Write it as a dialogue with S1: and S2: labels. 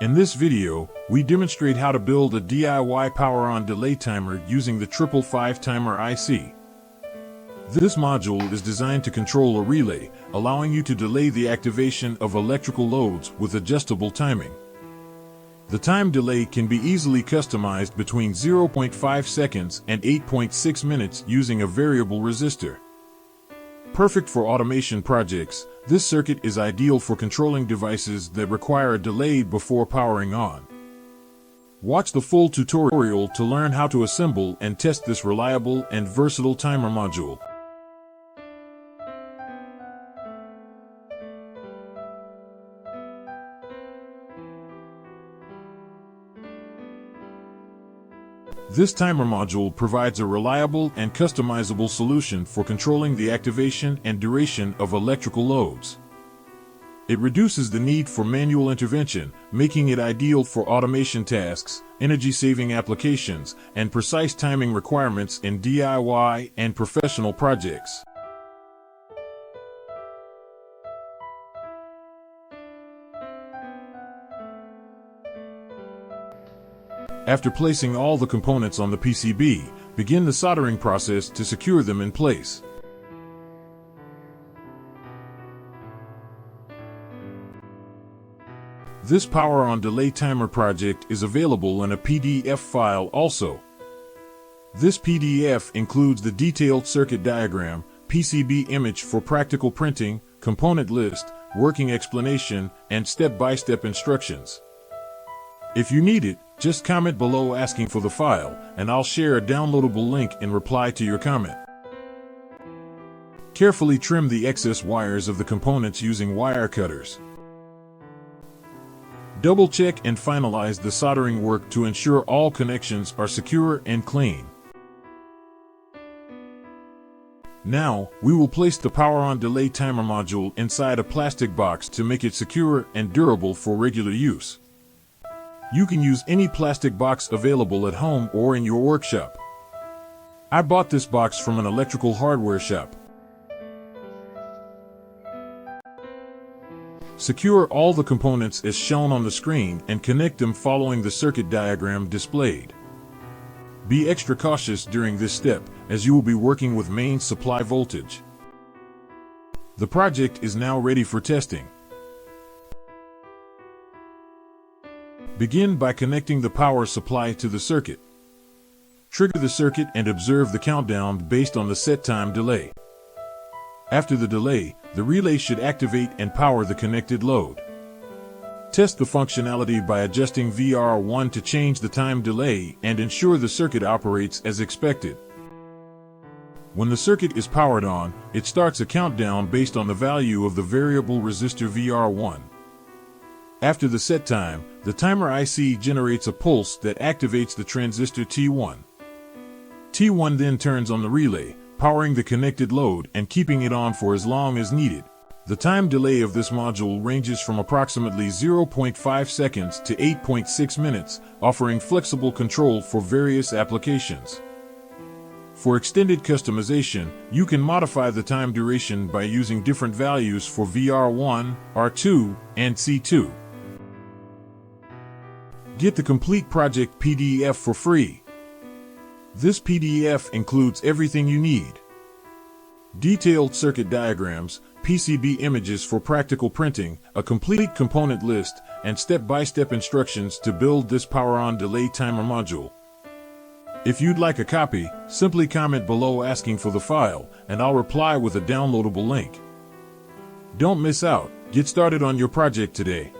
S1: In this video, we demonstrate how to build a DIY power-on delay timer using the 555 timer IC. This module is designed to control a relay, allowing you to delay the activation of electrical loads with adjustable timing. The time delay can be easily customized between 0.5 seconds and 8.6 minutes using a variable resistor. Perfect for automation projects, this circuit is ideal for controlling devices that require a delay before powering on. Watch the full tutorial to learn how to assemble and test this reliable and versatile timer module. This timer module provides a reliable and customizable solution for controlling the activation and duration of electrical loads. It reduces the need for manual intervention, making it ideal for automation tasks, energy-saving applications, and precise timing requirements in DIY and professional projects. After placing all the components on the PCB, begin the soldering process to secure them in place. This power-on delay timer project is available in a PDF file also. This PDF includes the detailed circuit diagram, PCB image for practical printing, component list, working explanation, and step-by-step instructions. If you need it, just comment below asking for the file, and I'll share a downloadable link in reply to your comment. Carefully trim the excess wires of the components using wire cutters. Double-check and finalize the soldering work to ensure all connections are secure and clean. Now, we will place the power-on delay timer module inside a plastic box to make it secure and durable for regular use. You can use any plastic box available at home or in your workshop. I bought this box from an electrical hardware shop. Secure all the components as shown on the screen and connect them following the circuit diagram displayed. Be extra cautious during this step, as you will be working with main supply voltage. The project is now ready for testing. Begin by connecting the power supply to the circuit. Trigger the circuit and observe the countdown based on the set time delay. After the delay, the relay should activate and power the connected load. Test the functionality by adjusting VR1 to change the time delay and ensure the circuit operates as expected. When the circuit is powered on, it starts a countdown based on the value of the variable resistor VR1. After the set time, the timer IC generates a pulse that activates the transistor T1. T1 then turns on the relay, powering the connected load and keeping it on for as long as needed. The time delay of this module ranges from approximately 0.5 seconds to 8.6 minutes, offering flexible control for various applications. For extended customization, you can modify the time duration by using different values for VR1, R2, and C2. Get the complete project PDF for free. This PDF includes everything you need: detailed circuit diagrams, PCB images for practical printing, a complete component list, and step-by-step instructions to build this power-on delay timer module. If you'd like a copy, simply comment below asking for the file, and I'll reply with a downloadable link. Don't miss out. Get started on your project today.